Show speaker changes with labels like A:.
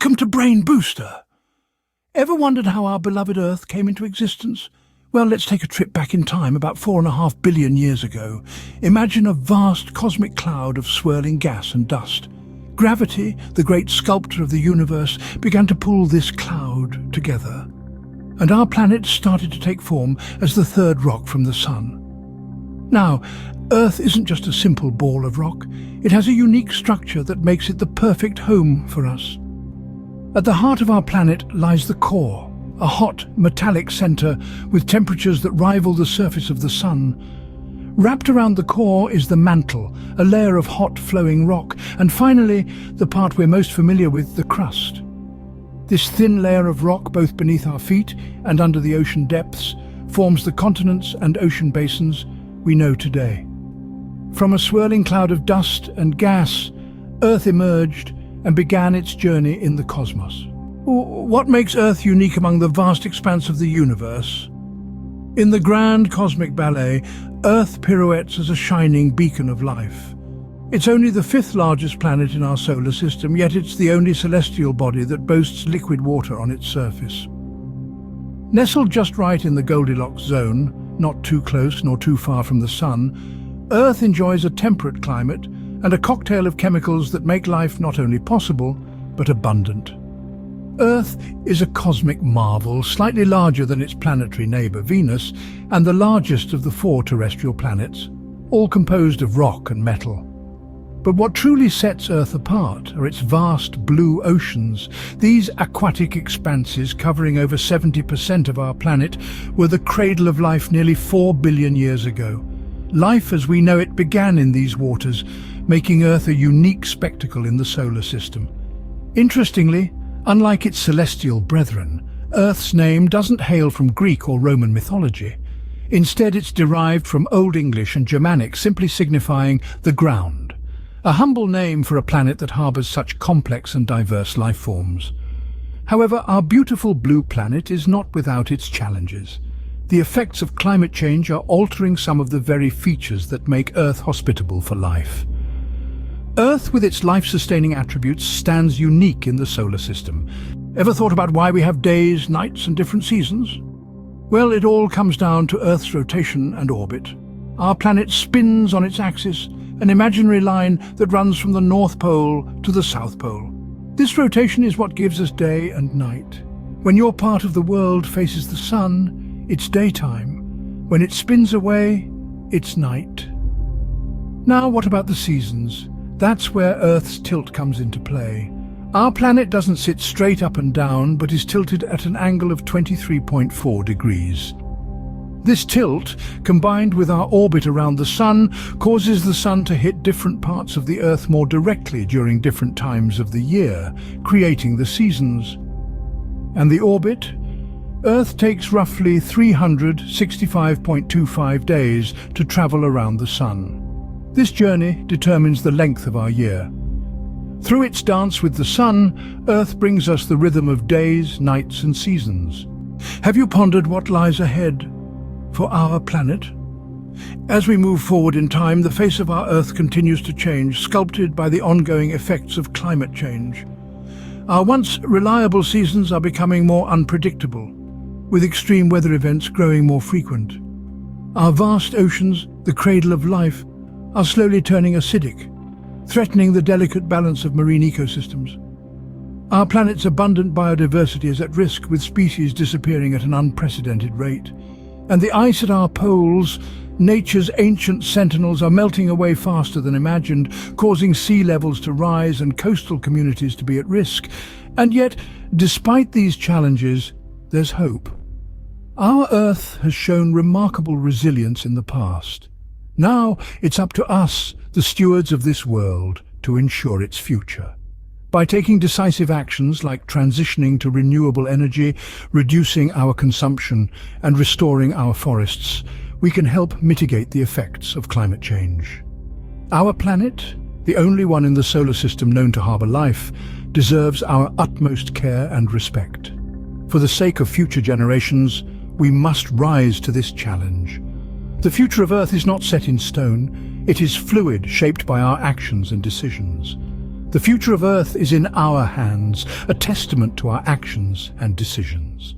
A: Welcome to Brain Booster. Ever wondered how our beloved Earth came into existence? Well, let's take a trip back in time about 4.5 billion years ago. Imagine a vast cosmic cloud of swirling gas and dust. Gravity, the great sculptor of the universe, began to pull this cloud together. And our planet started to take form as the third rock from the Sun. Now, Earth isn't just a simple ball of rock. It has a unique structure that makes it the perfect home for us. At the heart of our planet lies the core, a hot, metallic center with temperatures that rival the surface of the Sun. Wrapped around the core is the mantle, a layer of hot, flowing rock, and finally, the part we're most familiar with, the crust. This thin layer of rock, both beneath our feet and under the ocean depths, forms the continents and ocean basins we know today. From a swirling cloud of dust and gas, Earth emerged and began its journey in the cosmos. What makes Earth unique among the vast expanse of the universe? In the grand cosmic ballet, Earth pirouettes as a shining beacon of life. It's only the fifth largest planet in our solar system, yet it's the only celestial body that boasts liquid water on its surface. Nestled just right in the Goldilocks zone, not too close nor too far from the Sun, Earth enjoys a temperate climate and a cocktail of chemicals that make life not only possible, but abundant. Earth is a cosmic marvel, slightly larger than its planetary neighbour Venus, and the largest of the 4 terrestrial planets, all composed of rock and metal. But what truly sets Earth apart are its vast blue oceans. These aquatic expanses, covering over 70% of our planet, were the cradle of life nearly 4 billion years ago. Life as we know it began in these waters, making Earth a unique spectacle in the solar system. Interestingly, unlike its celestial brethren, Earth's name doesn't hail from Greek or Roman mythology. Instead, it's derived from Old English and Germanic, simply signifying the ground. A humble name for a planet that harbours such complex and diverse life forms. However, our beautiful blue planet is not without its challenges. The effects of climate change are altering some of the very features that make Earth hospitable for life. Earth, with its life-sustaining attributes, stands unique in the solar system. Ever thought about why we have days, nights, and different seasons? Well, it all comes down to Earth's rotation and orbit. Our planet spins on its axis, an imaginary line that runs from the North Pole to the South Pole. This rotation is what gives us day and night. When your part of the world faces the Sun, it's daytime. When it spins away, it's night. Now, what about the seasons? That's where Earth's tilt comes into play. Our planet doesn't sit straight up and down, but is tilted at an angle of 23.4 degrees. This tilt, combined with our orbit around the Sun, causes the Sun to hit different parts of the Earth more directly during different times of the year, creating the seasons. And the orbit? Earth takes roughly 365.25 days to travel around the Sun. This journey determines the length of our year. Through its dance with the Sun, Earth brings us the rhythm of days, nights, and seasons. Have you pondered what lies ahead for our planet? As we move forward in time, the face of our Earth continues to change, sculpted by the ongoing effects of climate change. Our once reliable seasons are becoming more unpredictable, with extreme weather events growing more frequent. Our vast oceans, the cradle of life, are slowly turning acidic, threatening the delicate balance of marine ecosystems. Our planet's abundant biodiversity is at risk, with species disappearing at an unprecedented rate. And the ice at our poles, nature's ancient sentinels, are melting away faster than imagined, causing sea levels to rise and coastal communities to be at risk. And yet, despite these challenges, there's hope. Our Earth has shown remarkable resilience in the past. Now it's up to us, the stewards of this world, to ensure its future. By taking decisive actions like transitioning to renewable energy, reducing our consumption, and restoring our forests, we can help mitigate the effects of climate change. Our planet, the only one in the solar system known to harbour life, deserves our utmost care and respect. For the sake of future generations, we must rise to this challenge. The future of Earth is not set in stone. It is fluid, shaped by our actions and decisions. The future of Earth is in our hands, a testament to our actions and decisions.